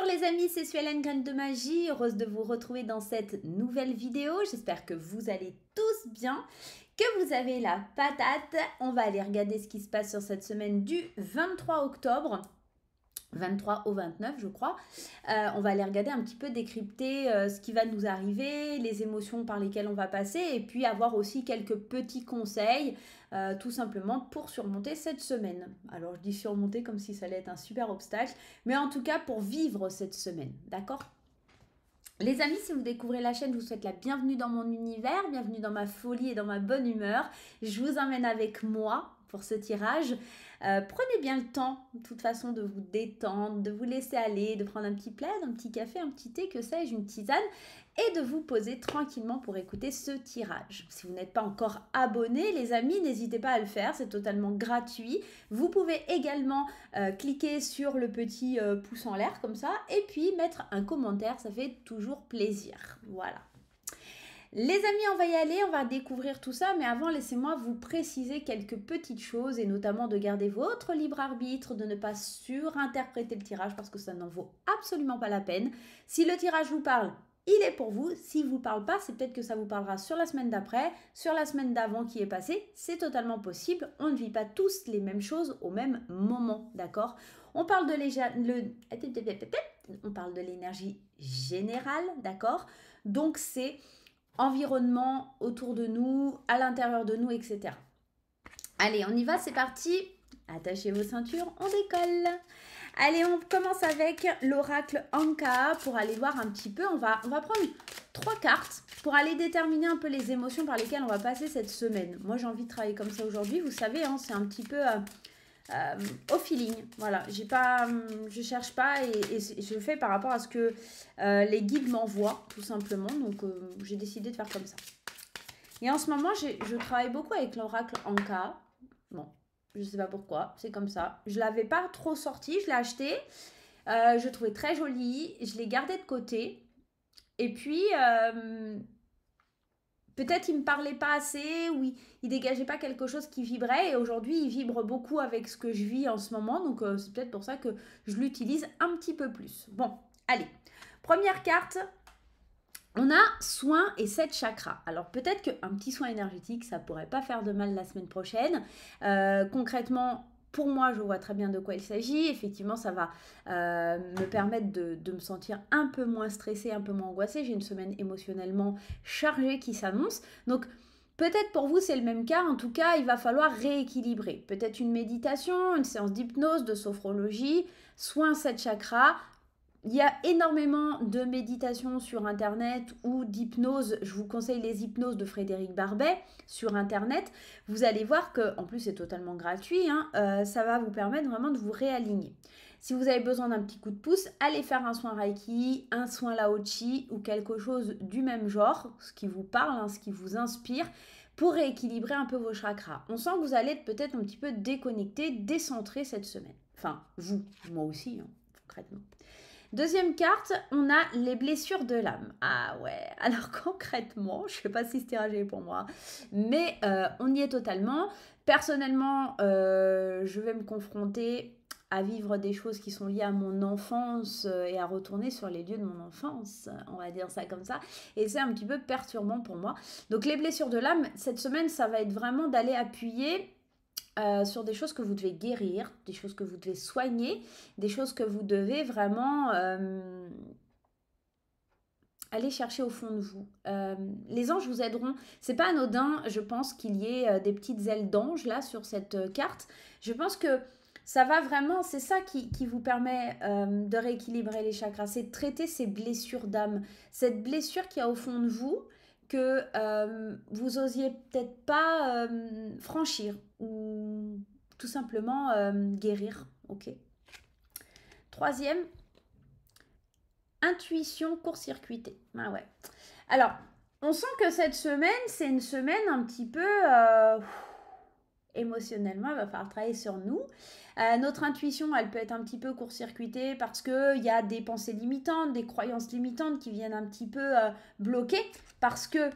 les amis, c'est Suelen Graine de Magie, heureuse de vous retrouver dans cette nouvelle vidéo. J'espère que vous allez tous bien, que vous avez la patate. On va aller regarder ce qui se passe sur cette semaine du 23 octobre. 23 au 29 je crois. On va aller regarder un petit peu décrypter ce qui va nous arriver, les émotions par lesquelles on va passer et puis avoir aussi quelques petits conseils tout simplement pour surmonter cette semaine. Alors je dis surmonter comme si ça allait être un super obstacle, mais en tout cas pour vivre cette semaine, d'accord ? Les amis, si vous découvrez la chaîne, je vous souhaite la bienvenue dans mon univers, bienvenue dans ma folie et dans ma bonne humeur. Je vous emmène avec moi pour ce tirage. Prenez bien le temps, de toute façon, de vous détendre, de vous laisser aller, de prendre un petit plaid, un petit café, un petit thé, que sais-je, une tisane, et de vous poser tranquillement pour écouter ce tirage. Si vous n'êtes pas encore abonné, les amis, n'hésitez pas à le faire, c'est totalement gratuit. Vous pouvez également cliquer sur le petit pouce en l'air comme ça, et puis mettre un commentaire, ça fait toujours plaisir. Voilà. Les amis, on va y aller, on va découvrir tout ça, mais avant, laissez-moi vous préciser quelques petites choses, et notamment de garder votre libre arbitre, de ne pas surinterpréter le tirage, parce que ça n'en vaut absolument pas la peine. Si le tirage vous parle, il est pour vous. S'il ne vous parle pas, c'est peut-être que ça vous parlera sur la semaine d'après, sur la semaine d'avant qui est passée. C'est totalement possible. On ne vit pas tous les mêmes choses au même moment, d'accord ? On parle de l'énergie générale, d'accord ? Donc c'est environnement autour de nous, à l'intérieur de nous, etc. Allez, on y va, c'est parti. Attachez vos ceintures, on décolle. Allez, on commence avec l'oracle Anka pour aller voir un petit peu. On va prendre 3 cartes pour aller déterminer un peu les émotions par lesquelles on va passer cette semaine. Moi, j'ai envie de travailler comme ça aujourd'hui. Vous savez, hein, c'est un petit peu au feeling. Voilà, je cherche pas et je fais par rapport à ce que les guides m'envoient, tout simplement. Donc, j'ai décidé de faire comme ça. Et en ce moment, je travaille beaucoup avec l'oracle Anka. Bon, je sais pas pourquoi, c'est comme ça. Je l'avais pas trop sorti, je l'ai acheté. Je le trouvais très joli. Je l'ai gardé de côté. Et puis, peut-être il ne me parlait pas assez ou il dégageait pas quelque chose qui vibrait. Et aujourd'hui, il vibre beaucoup avec ce que je vis en ce moment. Donc, c'est peut-être pour ça que je l'utilise un petit peu plus. Bon, allez. Première carte. On a soin et 7 chakras. Alors peut-être qu'un petit soin énergétique, ça pourrait pas faire de mal la semaine prochaine. Concrètement, pour moi, je vois très bien de quoi il s'agit. Effectivement, ça va me permettre de me sentir un peu moins stressée, un peu moins angoissée. J'ai une semaine émotionnellement chargée qui s'annonce. Donc peut-être pour vous, c'est le même cas. En tout cas, il va falloir rééquilibrer. Peut-être une méditation, une séance d'hypnose, de sophrologie, soin 7 chakras. Il y a énormément de méditations sur Internet ou d'hypnose. Je vous conseille les hypnoses de Frédéric Barbet sur Internet. Vous allez voir que, en plus c'est totalement gratuit, hein, ça va vous permettre vraiment de vous réaligner. Si vous avez besoin d'un petit coup de pouce, allez faire un soin Reiki, un soin Lao-Chi ou quelque chose du même genre, ce qui vous parle, hein, ce qui vous inspire, pour rééquilibrer un peu vos chakras. On sent que vous allez être peut-être un petit peu déconnecté, décentré cette semaine. Enfin, vous, moi aussi, hein, concrètement. Deuxième carte, on a les blessures de l'âme. Ah ouais, alors concrètement, je ne sais pas si ce tirage est pour moi, mais on y est totalement. Personnellement, je vais me confronter à vivre des choses qui sont liées à mon enfance et à retourner sur les lieux de mon enfance, on va dire ça comme ça. Et c'est un petit peu perturbant pour moi. Donc les blessures de l'âme, cette semaine, ça va être vraiment d'aller appuyer sur des choses que vous devez guérir, des choses que vous devez soigner, des choses que vous devez vraiment aller chercher au fond de vous. Les anges vous aideront. C'est pas anodin, je pense qu'il y ait des petites ailes d'ange là sur cette carte. Je pense que ça va vraiment, c'est ça qui vous permet de rééquilibrer les chakras, c'est de traiter ces blessures d'âme, cette blessure qu'il y a au fond de vous, que vous osiez peut-être pas franchir ou tout simplement guérir. Ok. Troisième, intuition court-circuitée. Ah ouais. Alors, on sent que cette semaine, c'est une semaine un petit peu émotionnellement, il va falloir travailler sur nous. Notre intuition, elle peut être un petit peu court-circuitée parce qu'il y a des pensées limitantes, des croyances limitantes qui viennent un petit peu bloquer parce que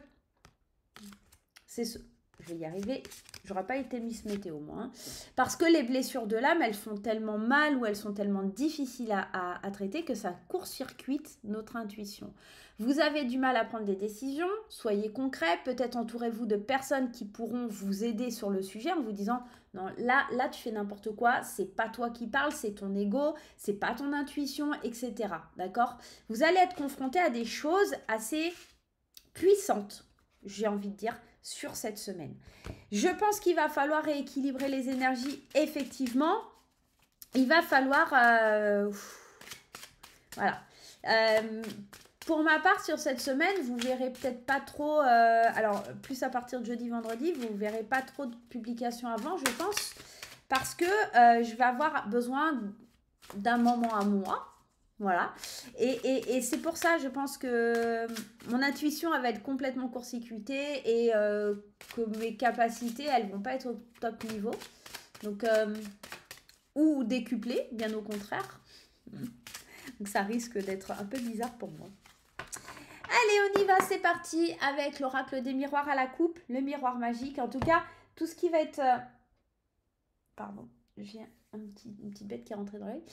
je vais y arriver. J'aurais pas été Miss Météo, moi. Hein. Parce que les blessures de l'âme, elles font tellement mal ou elles sont tellement difficiles à traiter que ça court-circuite notre intuition. Vous avez du mal à prendre des décisions, soyez concret, peut-être entourez-vous de personnes qui pourront vous aider sur le sujet en vous disant non, là tu fais n'importe quoi, c'est pas toi qui parles, c'est ton ego, c'est pas ton intuition, etc. D'accord? Vous allez être confronté à des choses assez puissantes, j'ai envie de dire, sur cette semaine. Je pense qu'il va falloir rééquilibrer les énergies, effectivement. Il va falloir... voilà. Pour ma part, sur cette semaine, vous verrez peut-être pas trop... alors, plus à partir de jeudi, vendredi, vous verrez pas trop de publications avant, je pense. Parce que je vais avoir besoin d'un moment à moi. Voilà. Et c'est pour ça, je pense que mon intuition, elle va être complètement court-circuitée et que mes capacités, elles vont pas être au top niveau. Donc, ou décuplées, bien au contraire. Donc, ça risque d'être un peu bizarre pour moi. Allez, on y va, c'est parti avec l'oracle des miroirs à la coupe, le miroir magique. En tout cas, tout ce qui va être... Pardon, je viens... une petite bête qui est rentrée dans l'œil.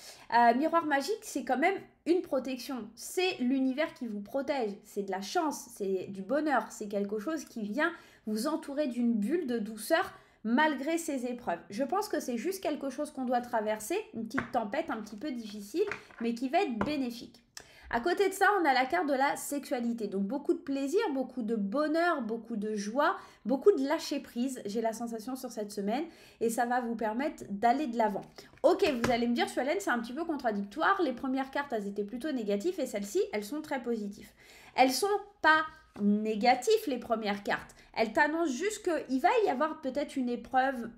Miroir magique, c'est quand même une protection. C'est l'univers qui vous protège. C'est de la chance, c'est du bonheur. C'est quelque chose qui vient vous entourer d'une bulle de douceur malgré ces épreuves. Je pense que c'est juste quelque chose qu'on doit traverser, une petite tempête un petit peu difficile, mais qui va être bénéfique. À côté de ça, on a la carte de la sexualité. Donc beaucoup de plaisir, beaucoup de bonheur, beaucoup de joie, beaucoup de lâcher prise, j'ai la sensation sur cette semaine. Et ça va vous permettre d'aller de l'avant. Ok, vous allez me dire, Sualène, c'est un petit peu contradictoire. Les premières cartes, elles étaient plutôt négatives et celles-ci, elles sont très positives. Elles sont pas négatives, les premières cartes. Elles t'annoncent juste qu'il va y avoir peut-être une épreuve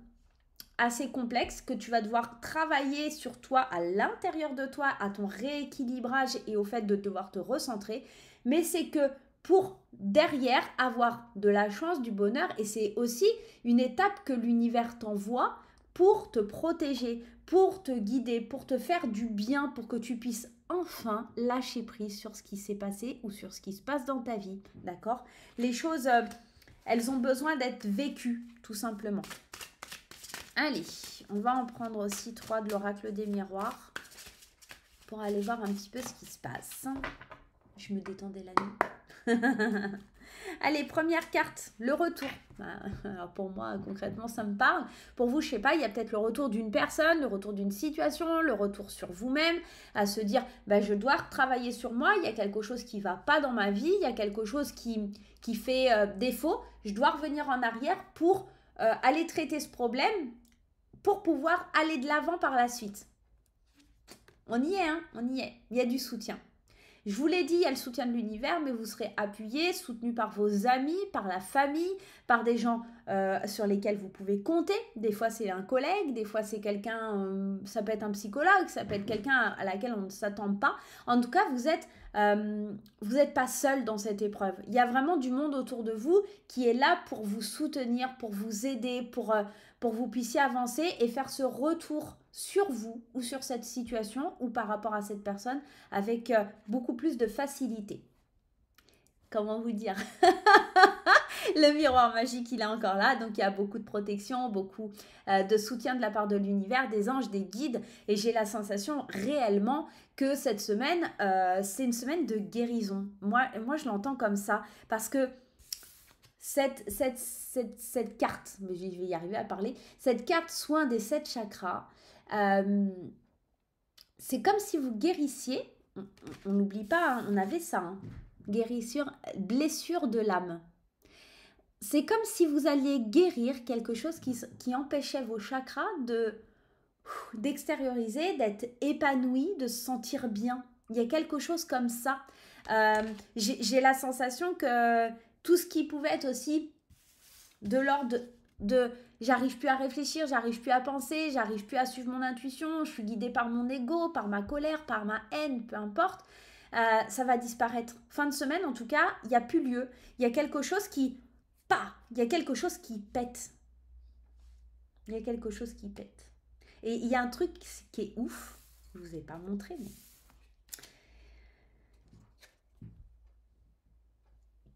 assez complexe que tu vas devoir travailler sur toi, à l'intérieur de toi, à ton rééquilibrage et au fait de devoir te recentrer. Mais c'est que pour derrière avoir de la chance, du bonheur, et c'est aussi une étape que l'univers t'envoie pour te protéger, pour te guider, pour te faire du bien, pour que tu puisses enfin lâcher prise sur ce qui s'est passé ou sur ce qui se passe dans ta vie. D'accord? Les choses, elles ont besoin d'être vécues, tout simplement. Allez, on va en prendre aussi 3 de l'oracle des miroirs pour aller voir un petit peu ce qui se passe. Je me détendais la nuit. Allez, première carte, le retour. Alors pour moi, concrètement, ça me parle. Pour vous, je sais pas, il y a peut-être le retour d'une personne, le retour d'une situation, le retour sur vous-même, à se dire, je dois travailler sur moi, il y a quelque chose qui va pas dans ma vie, il y a quelque chose qui fait défaut, je dois revenir en arrière pour aller traiter ce problème, pour pouvoir aller de l'avant par la suite. On y est, hein, on y est. Il y a du soutien. Je vous l'ai dit, il y a le soutien de l'univers, mais vous serez appuyé, soutenu par vos amis, par la famille, par des gens sur lesquels vous pouvez compter. Des fois, c'est un collègue, des fois, c'est quelqu'un, ça peut être un psychologue, ça peut être quelqu'un à laquelle on ne s'attend pas. En tout cas, vous n'êtes pas seul dans cette épreuve. Il y a vraiment du monde autour de vous qui est là pour vous soutenir, pour vous aider, pour que vous puissiez avancer et faire ce retour sur vous ou sur cette situation ou par rapport à cette personne avec beaucoup plus de facilité. Comment vous dire? Le miroir magique, il est encore là, donc il y a beaucoup de protection, beaucoup de soutien de la part de l'univers, des anges, des guides, et j'ai la sensation réellement que cette semaine, c'est une semaine de guérison. Moi je l'entends comme ça, parce que cette carte, mais je vais y arriver à parler, cette carte soin des 7 chakras, c'est comme si vous guérissiez, on n'oublie pas, hein, on avait ça, hein, blessure de l'âme. C'est comme si vous alliez guérir quelque chose qui empêchait vos chakras d'extérioriser, d'être épanoui, de se sentir bien. Il y a quelque chose comme ça. J'ai la sensation que tout ce qui pouvait être aussi de l'ordre de j'arrive plus à réfléchir, j'arrive plus à penser, j'arrive plus à suivre mon intuition, je suis guidée par mon ego, par ma colère, par ma haine, peu importe, ça va disparaître. Fin de semaine, en tout cas, il n'y a plus lieu. Il y a quelque chose qui... il y a quelque chose qui pète. Il y a quelque chose qui pète. Et il y a un truc qui est ouf, je ne vous ai pas montré, mais...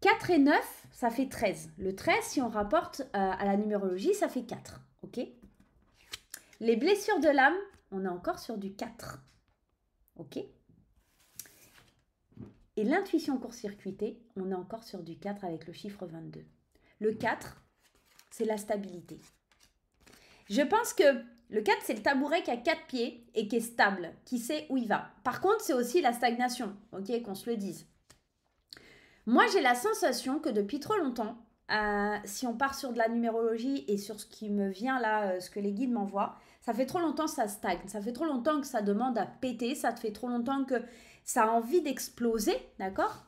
4 et 9, ça fait 13. Le 13, si on rapporte à la numérologie, ça fait 4. Ok. Les blessures de l'âme, on est encore sur du 4. Ok. Et l'intuition court-circuitée, on est encore sur du 4 avec le chiffre 22. Le 4, c'est la stabilité. Je pense que le 4, c'est le tabouret qui a 4 pieds et qui est stable, qui sait où il va. Par contre, c'est aussi la stagnation, ok, qu'on se le dise. Moi, j'ai la sensation que depuis trop longtemps, si on part sur de la numérologie et sur ce qui me vient là, ce que les guides m'envoient, ça fait trop longtemps que ça stagne, ça fait trop longtemps que ça demande à péter, ça te fait trop longtemps que ça a envie d'exploser, d'accord?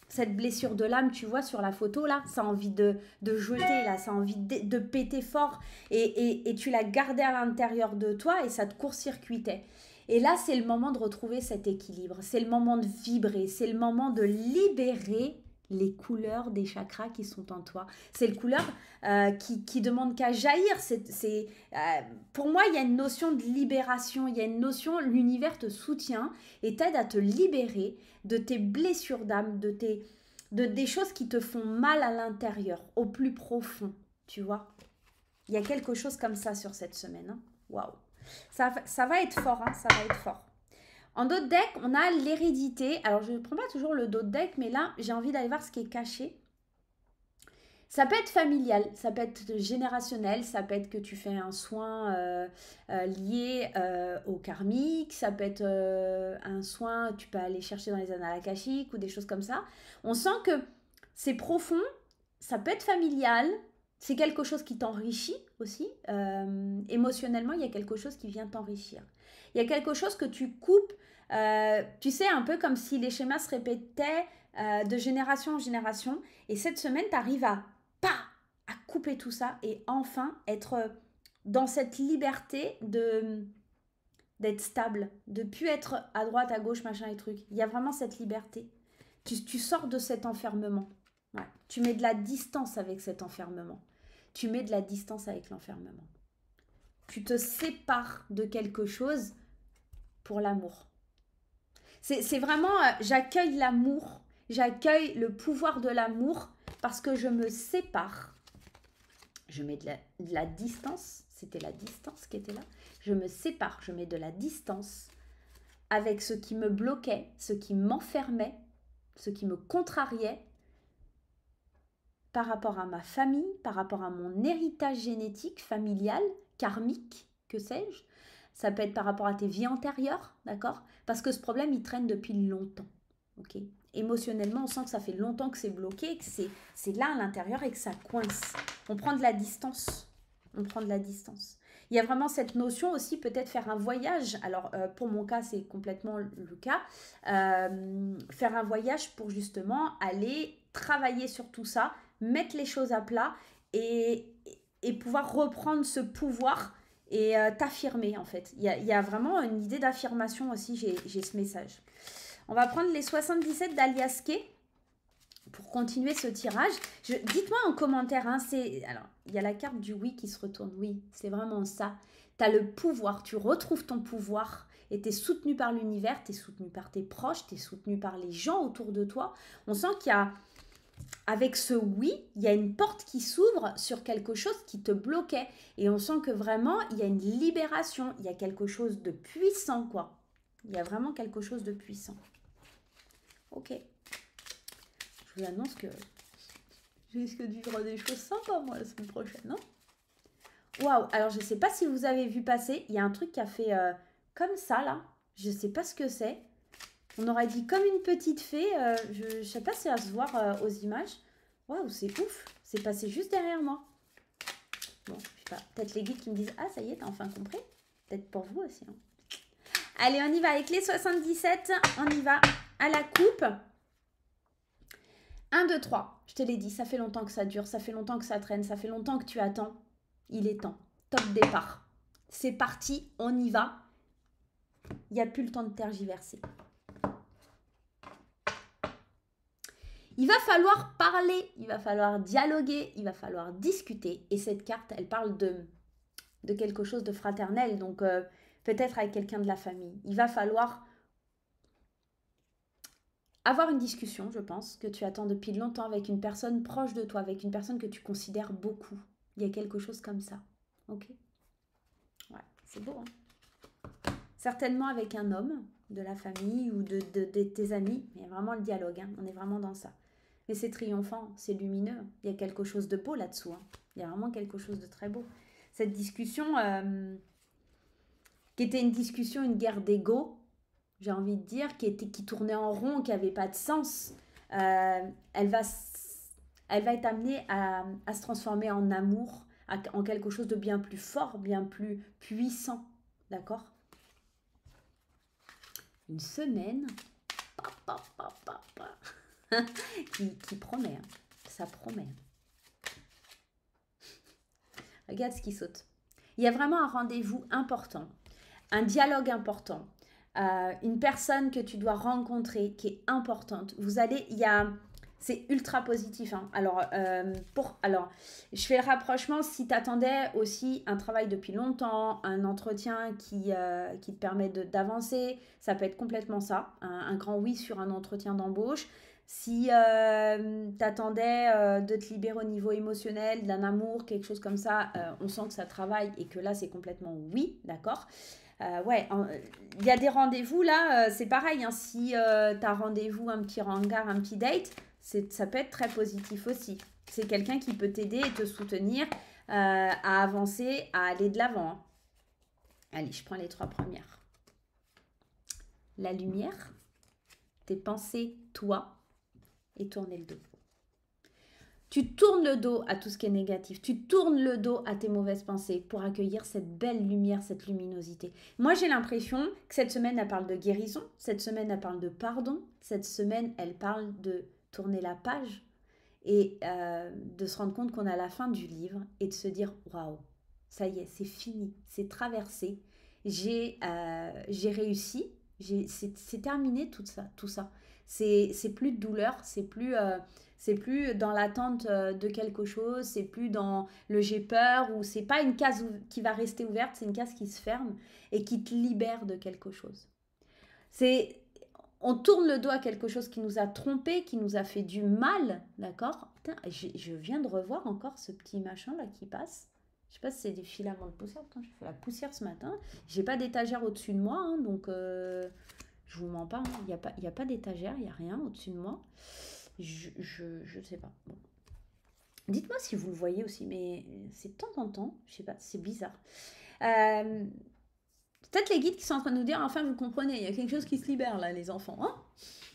Cette blessure de l'âme, tu vois sur la photo là, ça a envie de jeter là, ça a envie de péter fort et tu l'as gardé à l'intérieur de toi et ça te court-circuitait. Et là, c'est le moment de retrouver cet équilibre, c'est le moment de vibrer, c'est le moment de libérer les couleurs des chakras qui sont en toi. C'est le couleur qui demande qu'à jaillir. Pour moi, il y a une notion de libération, il y a une notion, l'univers te soutient et t'aide à te libérer de tes blessures d'âme, des choses qui te font mal à l'intérieur, au plus profond, tu vois. Il y a quelque chose comme ça sur cette semaine. Hein. Waouh. Ça va être fort, hein, ça va être fort. En dos de deck, on a l'hérédité. Alors, je ne prends pas toujours le dos de deck, mais là, j'ai envie d'aller voir ce qui est caché. Ça peut être familial, ça peut être générationnel, ça peut être que tu fais un soin lié au karmique, ça peut être un soin, tu peux aller chercher dans les annales akashiques ou des choses comme ça. On sent que c'est profond, ça peut être familial, c'est quelque chose qui t'enrichit aussi. Émotionnellement, il y a quelque chose qui vient t'enrichir. Il y a quelque chose que tu coupes, tu sais, un peu comme si les schémas se répétaient de génération en génération. Et cette semaine, tu arrives à couper tout ça et enfin être dans cette liberté d'être stable, de plus être à droite, à gauche, machin et truc. Il y a vraiment cette liberté. Tu sors de cet enfermement. Ouais. Tu mets de la distance avec cet enfermement. Tu mets de la distance avec l'enfermement. Tu te sépares de quelque chose pour l'amour. C'est vraiment, j'accueille l'amour, j'accueille le pouvoir de l'amour parce que je me sépare. Je mets de la distance, c'était la distance qui était là. Je me sépare, je mets de la distance avec ce qui me bloquait, ce qui m'enfermait, ce qui me contrariait par rapport à ma famille, par rapport à mon héritage génétique, familial, karmique, que sais-je. Ça peut être par rapport à tes vies antérieures, d'accord? Parce que ce problème, il traîne depuis longtemps, ok? Émotionnellement, on sent que ça fait longtemps que c'est bloqué, que c'est là à l'intérieur et que ça coince. On prend de la distance. On prend de la distance. Il y a vraiment cette notion aussi, peut-être faire un voyage. Alors, pour mon cas, c'est complètement le cas. Faire un voyage pour justement aller travailler sur tout ça, mettre les choses à plat et pouvoir reprendre ce pouvoir et t'affirmer en fait. Il y a vraiment une idée d'affirmation aussi, j'ai ce message. On va prendre les 77 d'Alias Kay pour continuer ce tirage. Dites-moi en commentaire, hein, alors il y a la carte du oui qui se retourne, oui, c'est vraiment ça. Tu as le pouvoir, tu retrouves ton pouvoir et tu es soutenu par l'univers, tu es soutenu par tes proches, tu es soutenu par les gens autour de toi. On sent qu'il y a, avec ce oui, il y a une porte qui s'ouvre sur quelque chose qui te bloquait. Et on sent que vraiment, il y a une libération, il y a quelque chose de puissant, quoi. Il y a vraiment quelque chose de puissant. Ok. Je vous annonce que je risque de vivre des choses sympas, moi, la semaine prochaine, non? Waouh. Alors, je ne sais pas si vous avez vu passer, il y a un truc qui a fait comme ça, là. Je ne sais pas ce que c'est. On aurait dit comme une petite fée. Je ne sais pas si ça va se voir aux images. Waouh, c'est ouf. C'est passé juste derrière moi. Bon, je sais pas. Peut-être les guides qui me disent « Ah, ça y est, t'as enfin compris ?» Peut-être pour vous aussi. Hein. Allez, on y va avec les 77. On y va à la coupe. 1, 2, 3. Je te l'ai dit, ça fait longtemps que ça dure. Ça fait longtemps que ça traîne. Ça fait longtemps que tu attends. Il est temps. Top départ. C'est parti, on y va. Il n'y a plus le temps de tergiverser. Il va falloir parler, il va falloir dialoguer, il va falloir discuter. Et cette carte, elle parle de quelque chose de fraternel, donc peut-être avec quelqu'un de la famille. Il va falloir avoir une discussion, je pense, que tu attends depuis longtemps avec une personne proche de toi, avec une personne que tu considères beaucoup. Il y a quelque chose comme ça. Ok? Ouais, c'est beau, hein? Certainement avec un homme de la famille ou de tes amis. Il y a vraiment le dialogue, hein. On est vraiment dans ça. Mais c'est triomphant, c'est lumineux. Il y a quelque chose de beau là-dessous, hein. Il y a vraiment quelque chose de très beau. Cette discussion, qui était une discussion, une guerre d'ego, j'ai envie de dire, qui tournait en rond, qui n'avait pas de sens, elle va, elle va être amenée à se transformer en amour, en quelque chose de bien plus fort, bien plus puissant. D'accord? Une semaine qui promet, hein. Ça promet. Regarde ce qui saute. Il y a vraiment un rendez-vous important, un dialogue important, une personne que tu dois rencontrer qui est importante. Vous allez, c'est ultra positif, hein. Alors, je fais le rapprochement si tu attendais aussi un travail depuis longtemps, un entretien qui te permet d'avancer, ça peut être complètement ça, un grand oui sur un entretien d'embauche. Si tu attendais de te libérer au niveau émotionnel, d'un amour, quelque chose comme ça, on sent que ça travaille et que là, c'est complètement oui, d'accord? Ouais, il y a des rendez-vous là, c'est pareil, hein, si tu as rendez-vous, un petit hangar, un petit date, ça peut être très positif aussi. C'est quelqu'un qui peut t'aider et te soutenir à avancer, à aller de l'avant, hein. Allez, je prends les 3 premières. La lumière, tes pensées, toi, et tourner le dos. Tu tournes le dos à tout ce qui est négatif. Tu tournes le dos à tes mauvaises pensées pour accueillir cette belle lumière, cette luminosité. Moi, j'ai l'impression que cette semaine, elle parle de guérison. Cette semaine, elle parle de pardon. Cette semaine, elle parle de tourner la page et de se rendre compte qu'on est à la fin du livre et de se dire « Waouh, ça y est, c'est fini, c'est traversé. J'ai réussi. C'est terminé tout ça. C'est plus de douleur, c'est plus dans l'attente de quelque chose, c'est plus dans le j'ai peur, ou c'est pas une case qui va rester ouverte, c'est une case qui se ferme et qui te libère de quelque chose. On tourne le dos à quelque chose qui nous a trompé, qui nous a fait du mal, d'accord? Putain, je viens de revoir encore ce petit machin là qui passe. Je sais pas si c'est des filaments de poussière. Putain, j'ai fait la poussière ce matin. J'ai pas d'étagère au-dessus de moi, hein, donc je vous mens pas, hein. Il y a pas d'étagère, il y a rien au-dessus de moi. Je sais pas. Bon. Dites-moi si vous le voyez aussi, mais c'est de temps en temps, je sais pas, c'est bizarre. Peut-être les guides qui sont en train de nous dire, enfin vous comprenez, il y a quelque chose qui se libère là, les enfants, hein?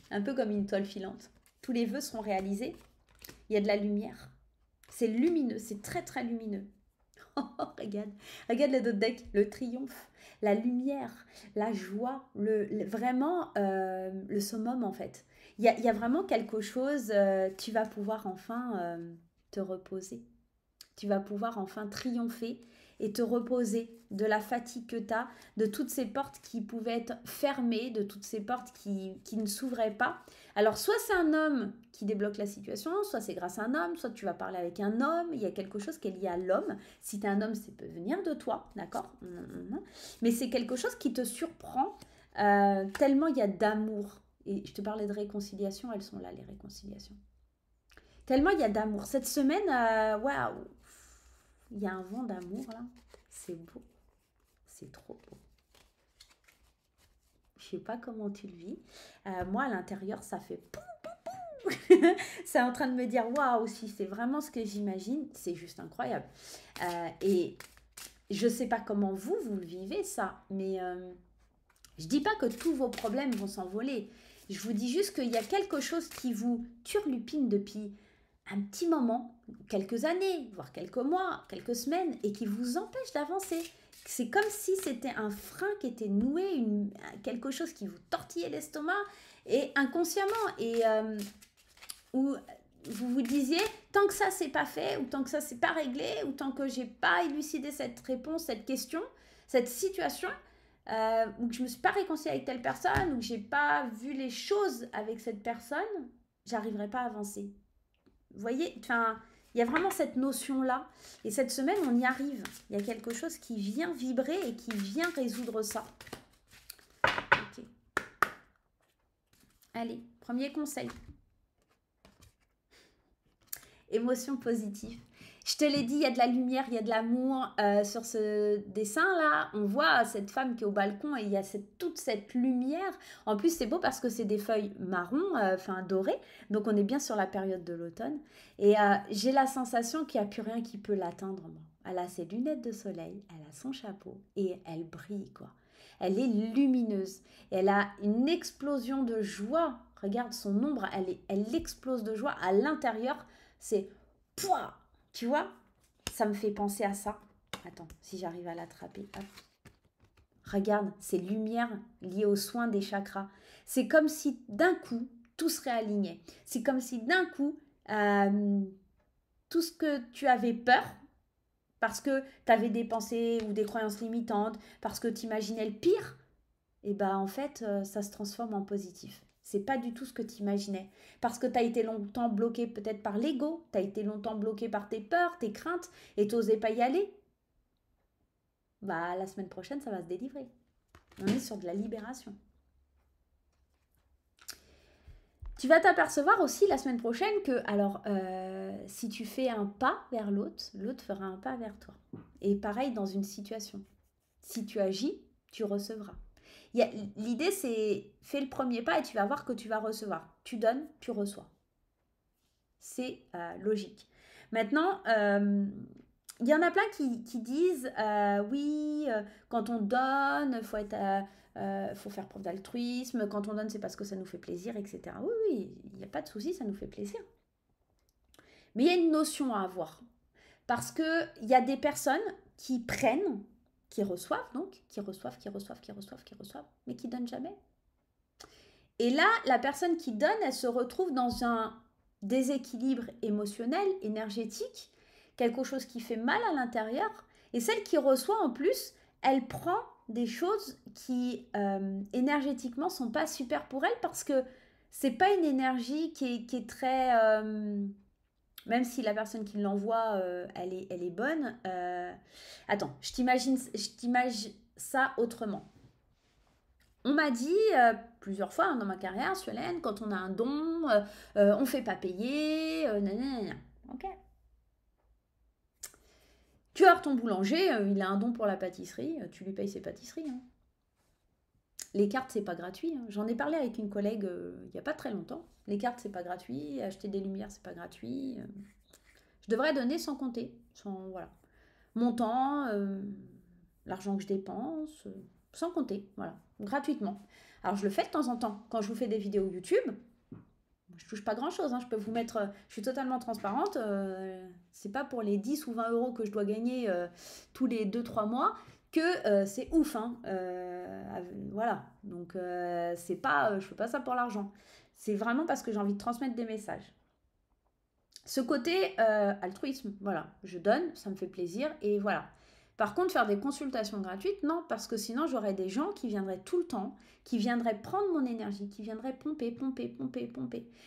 Un peu comme une toile filante. Tous les vœux seront réalisés. Il y a de la lumière. C'est lumineux, c'est très très lumineux. Regarde le dos de deck, le triomphe, la lumière, la joie, vraiment le summum en fait. Il y a vraiment quelque chose, tu vas pouvoir enfin te reposer. Tu vas pouvoir enfin triompher et te reposer de la fatigue que tu as, de toutes ces portes qui pouvaient être fermées, de toutes ces portes qui ne s'ouvraient pas. Alors, soit c'est un homme qui débloque la situation, soit c'est grâce à un homme, soit tu vas parler avec un homme, il y a quelque chose qui est lié à l'homme. Si tu es un homme, ça peut venir de toi, d'accord? Mais c'est quelque chose qui te surprend tellement il y a d'amour. Et je te parlais de réconciliation, elles sont là, les réconciliations. Tellement il y a d'amour. Cette semaine, waouh, il y a un vent d'amour là. C'est beau. C'est trop beau. Je sais pas comment tu le vis. Moi, à l'intérieur, ça fait poum, poum, poum. C'est en train de me dire waouh, si c'est vraiment ce que j'imagine, c'est juste incroyable. Et je sais pas comment vous le vivez ça, mais je dis pas que tous vos problèmes vont s'envoler. Je vous dis juste qu'il y a quelque chose qui vous turlupine depuis un petit moment, quelques années, voire quelques mois, quelques semaines, et qui vous empêche d'avancer. C'est comme si c'était un frein qui était noué, quelque chose qui vous tortillait l'estomac, et inconsciemment, et où vous vous disiez, tant que ça c'est pas fait, ou tant que ça c'est pas réglé, ou tant que j'ai pas élucidé cette réponse, cette question, cette situation, ou que je me suis pas réconciliée avec telle personne, ou que j'ai pas vu les choses avec cette personne, j'arriverai pas à avancer. Vous voyez, enfin, il y a vraiment cette notion-là. Et cette semaine, on y arrive. Il y a quelque chose qui vient vibrer et qui vient résoudre ça. Okay. Allez, premier conseil. Émotion positive. Je te l'ai dit, il y a de la lumière, il y a de l'amour. Sur ce dessin-là, on voit cette femme qui est au balcon et il y a toute cette lumière. En plus, c'est beau parce que c'est des feuilles marron, enfin dorées. Donc, on est bien sur la période de l'automne. Et j'ai la sensation qu'il n'y a plus rien qui peut l'atteindre, moi. Elle a ses lunettes de soleil, elle a son chapeau et elle brille, quoi. Elle est lumineuse. Elle a une explosion de joie. Regarde son ombre, elle explose de joie à l'intérieur. C'est pouah, tu vois, ça me fait penser à ça. Attends, si j'arrive à l'attraper. Hop. Regarde, ces lumières liées aux soins des chakras. C'est comme si d'un coup, tout se réalignait. C'est comme si d'un coup, tout ce que tu avais peur, parce que tu avais des pensées ou des croyances limitantes, parce que tu imaginais le pire, et ben en fait, ça se transforme en positif. C'est pas du tout ce que tu imaginais. Parce que tu as été longtemps bloqué peut-être par l'ego, tu as été longtemps bloqué par tes peurs, tes craintes, et tu n'osais pas y aller. Bah, la semaine prochaine, ça va se délivrer. On est sur de la libération. Tu vas t'apercevoir aussi la semaine prochaine que, alors, si tu fais un pas vers l'autre, l'autre fera un pas vers toi. Et pareil dans une situation. Si tu agis, tu recevras. L'idée, c'est fais le premier pas et tu vas voir que tu vas recevoir. Tu donnes, tu reçois. C'est logique. Maintenant, il y en a plein qui disent oui, quand on donne, faut faire preuve d'altruisme. Quand on donne, c'est parce que ça nous fait plaisir, etc. Oui, oui, il n'y a pas de souci, ça nous fait plaisir. Mais il y a une notion à avoir. Parce qu'il y a des personnes qui prennent, qui reçoivent, donc, qui reçoivent, mais qui donnent jamais. Et là, la personne qui donne, elle se retrouve dans un déséquilibre émotionnel, énergétique, quelque chose qui fait mal à l'intérieur. Et celle qui reçoit, en plus, elle prend des choses qui, énergétiquement, sont pas super pour elle parce que c'est pas une énergie qui est très... même si la personne qui l'envoie, elle est bonne. Attends, je t'imagine ça autrement. On m'a dit plusieurs fois dans ma carrière, Suelaine, quand on a un don, on ne fait pas payer, nanana. Ok. Tu as ton boulanger, il a un don pour la pâtisserie, tu lui payes ses pâtisseries. Hein. Les cartes, c'est pas gratuit. Hein. J'en ai parlé avec une collègue il n'y a pas très longtemps. Les cartes, c'est pas gratuit. Acheter des lumières, c'est pas gratuit. Je devrais donner sans compter. Voilà. Mon temps, l'argent que je dépense, sans compter. Voilà. Gratuitement. Alors, je le fais de temps en temps. Quand je vous fais des vidéos YouTube, je touche pas grand chose. Hein. Je peux vous mettre. Je suis totalement transparente. C'est pas pour les 10 ou 20 euros que je dois gagner tous les 2-3 mois que c'est ouf. Hein. Voilà. Donc, c'est pas. Je fais pas ça pour l'argent. C'est vraiment parce que j'ai envie de transmettre des messages. Ce côté altruisme, voilà, je donne, ça me fait plaisir et voilà. Par contre, faire des consultations gratuites, non, parce que sinon j'aurais des gens qui viendraient tout le temps, qui viendraient prendre mon énergie, qui viendraient pomper.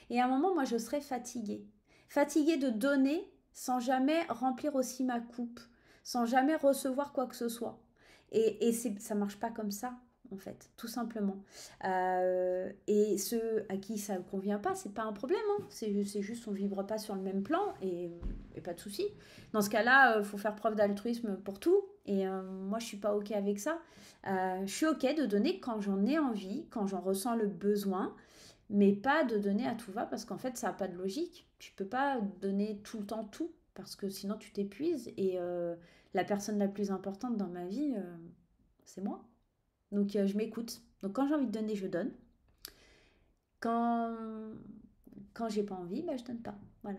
Et à un moment, moi, je serais fatiguée. Fatiguée de donner sans jamais remplir aussi ma coupe, sans jamais recevoir quoi que ce soit. Et ça marche pas comme ça, en fait, tout simplement. Et ceux à qui ça ne convient pas, c'est pas un problème. Hein. C'est juste on vibre pas sur le même plan et pas de souci. Dans ce cas-là, il faut faire preuve d'altruisme pour tout. Et moi, je suis pas OK avec ça. Je suis OK de donner quand j'en ai envie, quand j'en ressens le besoin, mais pas de donner à tout va parce qu'en fait, ça n'a pas de logique. Tu peux pas donner tout le temps tout parce que sinon tu t'épuises et la personne la plus importante dans ma vie, c'est moi. Donc je m'écoute. Donc quand j'ai envie de donner, je donne. Quand, quand j'ai pas envie, bah, je donne pas. Voilà.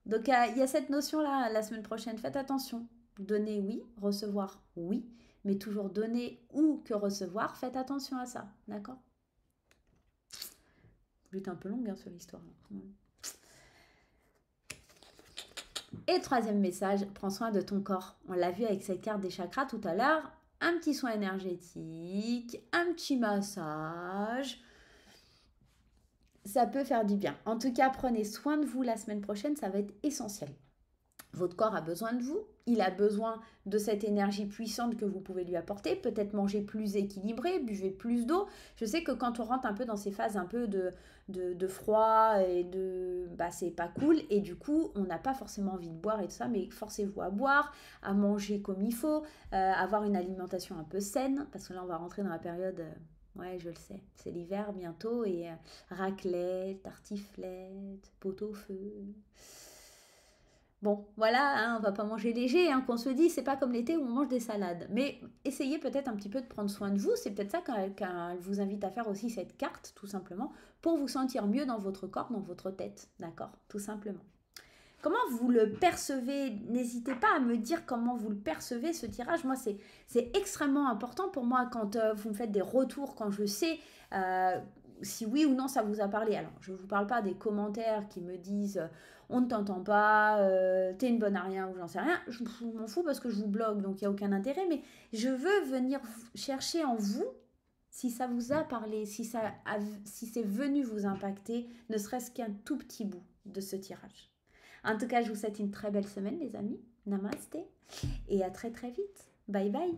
Donc il y a cette notion-là la semaine prochaine. Faites attention. Donner, oui. Recevoir, oui. Mais toujours donner ou que recevoir, faites attention à ça. D'accord? J'étais un peu longue hein, sur l'histoire. Et troisième message, prends soin de ton corps. On l'a vu avec cette carte des chakras tout à l'heure. Un petit soin énergétique, un petit massage. Ça peut faire du bien. En tout cas, prenez soin de vous la semaine prochaine, ça va être essentiel. Votre corps a besoin de vous, il a besoin de cette énergie puissante que vous pouvez lui apporter, peut-être manger plus équilibré, buvez plus d'eau. Je sais que quand on rentre un peu dans ces phases un peu de froid et de... bah c'est pas cool, et du coup on n'a pas forcément envie de boire et tout ça, mais forcez-vous à boire, à manger comme il faut, avoir une alimentation un peu saine, parce que là on va rentrer dans la période... ouais, je le sais, c'est l'hiver bientôt, et raclette, tartiflette, pot-au-feu... Bon, voilà, hein, on va pas manger léger, hein, qu'on se dit, c'est pas comme l'été où on mange des salades. Mais essayez peut-être un petit peu de prendre soin de vous. C'est peut-être ça qu'elle vous invite à faire aussi cette carte, tout simplement, pour vous sentir mieux dans votre corps, dans votre tête. D'accord? Tout simplement. Comment vous le percevez? N'hésitez pas à me dire comment vous le percevez, ce tirage. Moi, c'est extrêmement important pour moi quand vous me faites des retours, quand je sais si oui ou non ça vous a parlé. Alors, je ne vous parle pas des commentaires qui me disent on ne t'entend pas, t'es une bonne à rien ou j'en sais rien. Je m'en fous parce que je vous bloque, donc il n'y a aucun intérêt. Mais je veux venir chercher en vous si ça vous a parlé, si c'est venu vous impacter, ne serait-ce qu'un tout petit bout de ce tirage. En tout cas, je vous souhaite une très belle semaine, les amis. Namasté. Et à très très vite. Bye bye.